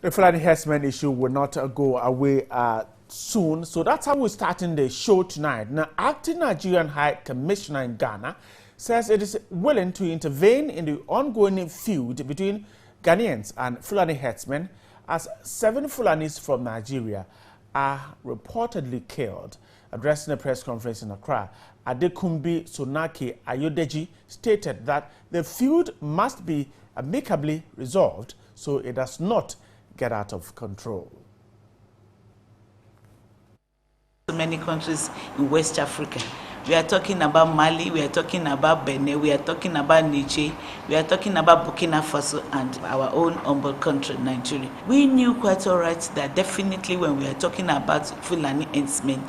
The Fulani herdsmen issue will not go away soon, so that's how we're starting the show tonight. Now, acting Nigerian High Commissioner in Ghana says it is willing to intervene in the ongoing feud between Ghanaians and Fulani herdsmen as 7 Fulanis from Nigeria are reportedly killed. Addressing a press conference in Accra, Adekunbi Sonake Ayodeji stated that the feud must be amicably resolved so it does not get out of control. Many countries in West Africa. We are talking about Mali, we are talking about Benin, we are talking about Niger, we are talking about Burkina Faso and our own humble country, Nigeria. We knew quite all right that definitely when we are talking about Fulani herdsmen,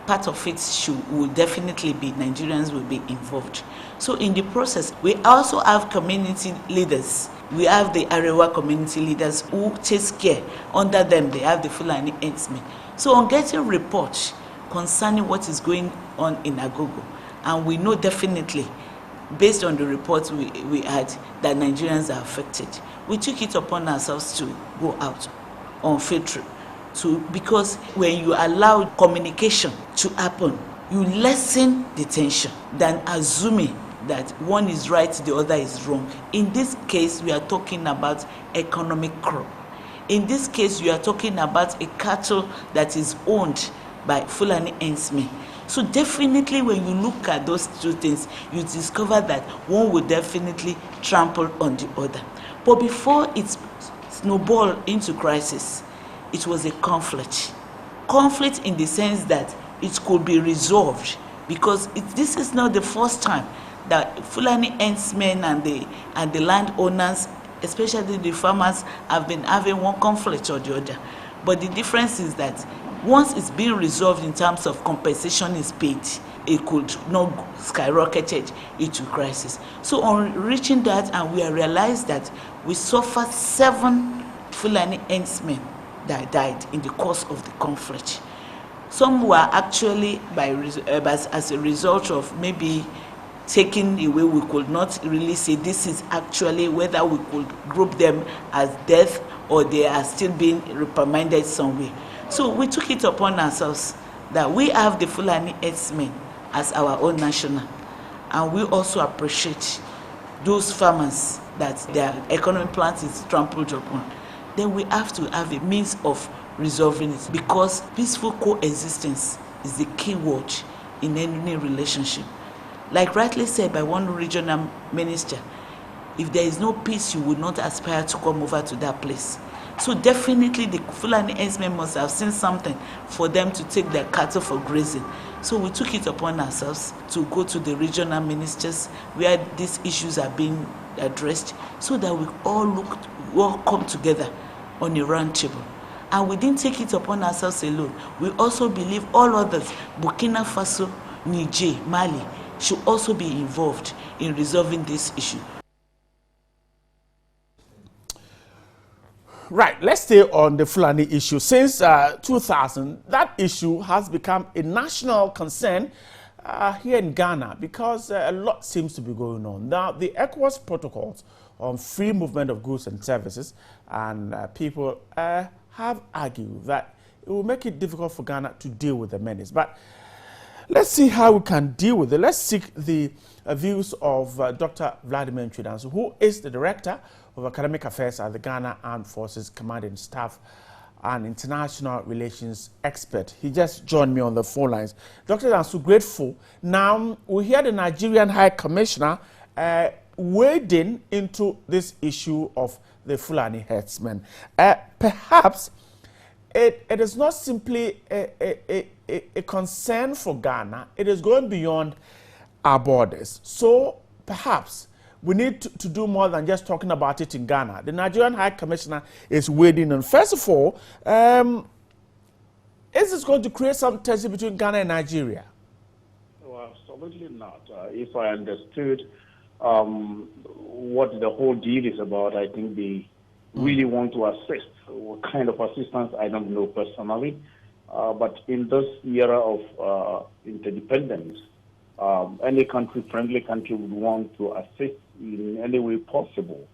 part of it will definitely be Nigerians will be involved. So in the process, we also have community leaders. We have the Arewa community leaders who take care. Under them, they have the Fulani herdsmen. So on getting reports concerning what is going on in Agogo, and we know definitely, based on the reports we had, that Nigerians are affected, we took it upon ourselves to go out on field trip. Because when you allow communication to happen, you lessen the tension than assuming that one is right, the other is wrong. In this case, we are talking about economic crop. In this case, you are talking about a cattle that is owned by Fulani herdsmen. So definitely when you look at those two things, you discover that one will definitely trample on the other. But before it snowballed into crisis, it was a conflict. Conflict in the sense that it could be resolved, because this is not the first time that Fulani herdsmen and the landowners, especially the farmers, have been having one conflict or the other. But the difference is that once it's being resolved in terms of compensation is paid, it could not skyrocket into crisis. So on reaching that, and we realized that we suffered 7 Fulani herdsmen that died in the course of the conflict. Some were actually as a result of maybe taken away. We could not really say this is actually whether we could group them as death or they are still being reprimanded somewhere. So we took it upon ourselves that we have the Fulani herdsmen as our own national, and we also appreciate those farmers that their economic plans is trampled upon. Then we have to have a means of resolving it, because peaceful coexistence is the key word in any relationship. Like rightly said by one regional minister, if there is no peace, you would not aspire to come over to that place. So definitely the Fulani herdsmen must have seen something for them to take their cattle for grazing. So we took it upon ourselves to go to the regional ministers where these issues are being addressed, so that we all come together on a round table. And we didn't take it upon ourselves alone. We also believe all others, Burkina Faso, Niger, Mali, should also be involved in resolving this issue. Right, let's stay on the Fulani issue. Since 2000, that issue has become a national concern here in Ghana, because a lot seems to be going on. Now, the ECOWAS protocols on free movement of goods and services and people have argued that it will make it difficult for Ghana to deal with the menace. But let's see how we can deal with it. Let's seek the views of Dr. Vladimir Ntwidanso, who is the Director of Academic Affairs at the Ghana Armed Forces Commanding Staff and International Relations expert. He just joined me on the phone lines. Dr. Danso, grateful. Now, we hear the Nigerian High Commissioner wading into this issue of the Fulani herdsmen. Perhaps it is not simply a concern for Ghana. It is going beyond our borders. So perhaps we need to do more than just talking about it in Ghana. The Nigerian High Commissioner is wading in. First of all, is this going to create some tension between Ghana and Nigeria? Well, absolutely not. If I understood what the whole deal is about, I think they really want to assist. What kind of assistance, I don't know personally. But in this era of interdependence, any country, friendly country, would want to assist in any way possible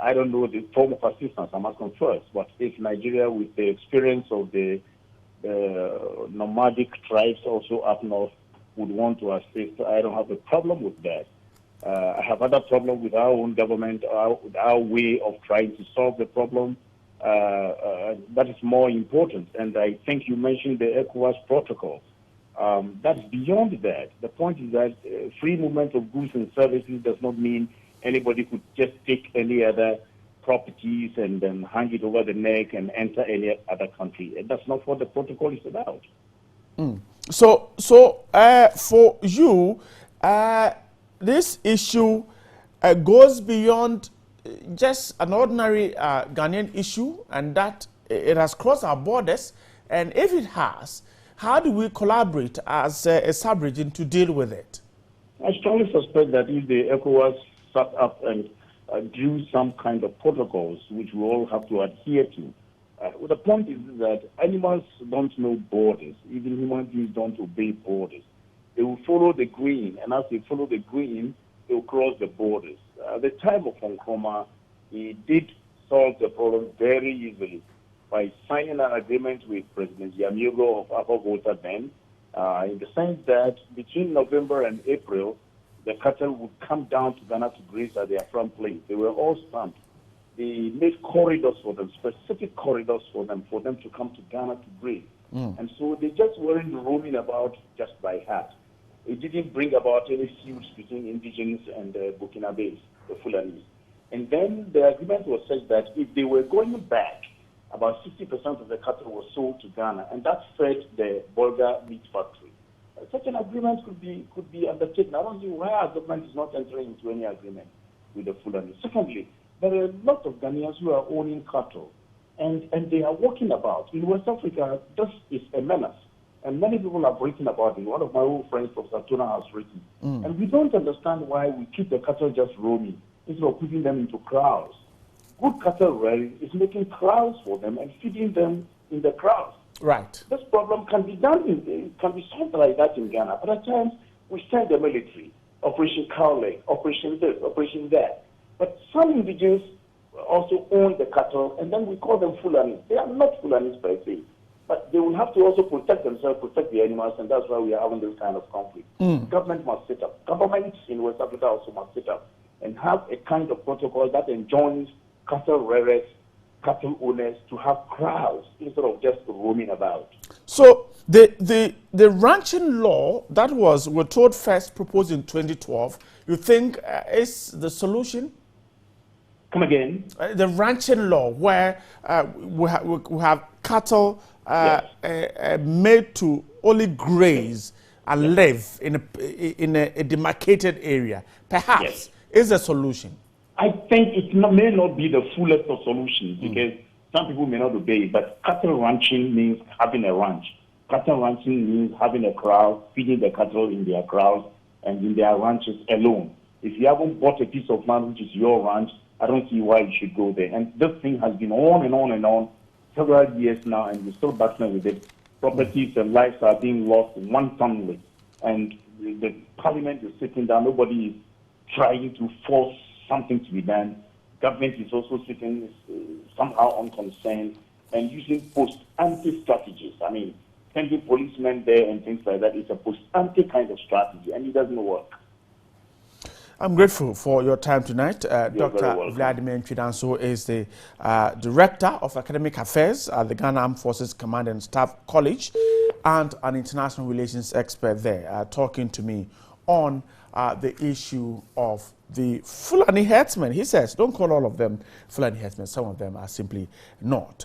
I don't know the form of assistance, I must confess, but if Nigeria, with the experience of the nomadic tribes also up north, would want to assist, I don't have a problem with that. I have other problem with our own government, our way of trying to solve the problem. That is more important. And I think you mentioned the ECOWAS protocol. That's beyond that. The point is that free movement of goods and services does not mean anybody could just take any other properties and then hang it over the neck and enter any other country. And that's not what the protocol is about. So for you, this issue goes beyond just an ordinary Ghanaian issue, and that it has crossed our borders. And if it has, how do we collaborate as a sub-region to deal with it? I strongly suspect that if the ECOWAS sat up and drew some kind of protocols which we all have to adhere to, the point is that animals don't know borders. Even human beings don't obey borders. They will follow the green, and as they follow the green, they will cross the borders. At the time of Nkrumah, he did solve the problem very easily by signing an agreement with President Yamigo of Upper Volta then, in the sense that between November and April, the cattle would come down to Ghana to graze at their front plains. They were all stamped. They made corridors for them, specific corridors for them to come to Ghana to graze. And so they just weren't roaming about just by heart. It didn't bring about any feuds between indigenous and Burkinabés, the Fulanis. And then the agreement was such that if they were going back, about 60% of the cattle was sold to Ghana, and that fed the Bolga meat factory. Such an agreement could be undertaken. I don't see why our government is not entering into any agreement with the Fulani. Secondly, there are a lot of Ghanaians who are owning cattle, and they are walking about. In West Africa, this is a menace, and many people have written about it. One of my old friends, Professor Tuna, has written. And we don't understand why we keep the cattle just roaming instead of putting them into crowds. Good cattle rearing is making crowds for them and feeding them in the crowds. Right. This problem can be can be solved like that in Ghana. But at times, we send the military, Operation Cowley, Operation this, Operation that. But some individuals also own the cattle, and then we call them Fulani. They are not Fulanis per se, but they will have to also protect themselves, protect the animals, and that's why we are having this kind of conflict. Government must sit up. Governments in West Africa also must sit up and have a kind of protocol that enjoins cattle rearers, cattle owners to have crowds instead of just roaming about. So the ranching law that we're told first proposed in 2012, you think is the solution? Come again? The ranching law, where we have cattle made to only graze and live in a demarcated area, perhaps is a solution. I think it may not be the fullest of solutions because some people may not obey it, but cattle ranching means having a ranch. Cattle ranching means having a crowd, feeding the cattle in their crowds and in their ranches alone. If you haven't bought a piece of land which is your ranch, I don't see why you should go there. And this thing has been on and on and on several years now, and we're still battling with it. Properties and lives are being lost wantonly. And the parliament is sitting down. Nobody is trying to force something to be done. Government is also sitting somehow unconcerned and using post-ante strategies. I mean, sending policemen there and things like that is a post-ante kind of strategy, and it doesn't work. I'm grateful for your time tonight. Dr. Vladimir Chidanso is the Director of Academic Affairs at the Ghana Armed Forces Command and Staff College and an international relations expert there, talking to me on the issue of the Fulani herdsmen. He says, don't call all of them Fulani herdsmen. Some of them are simply not.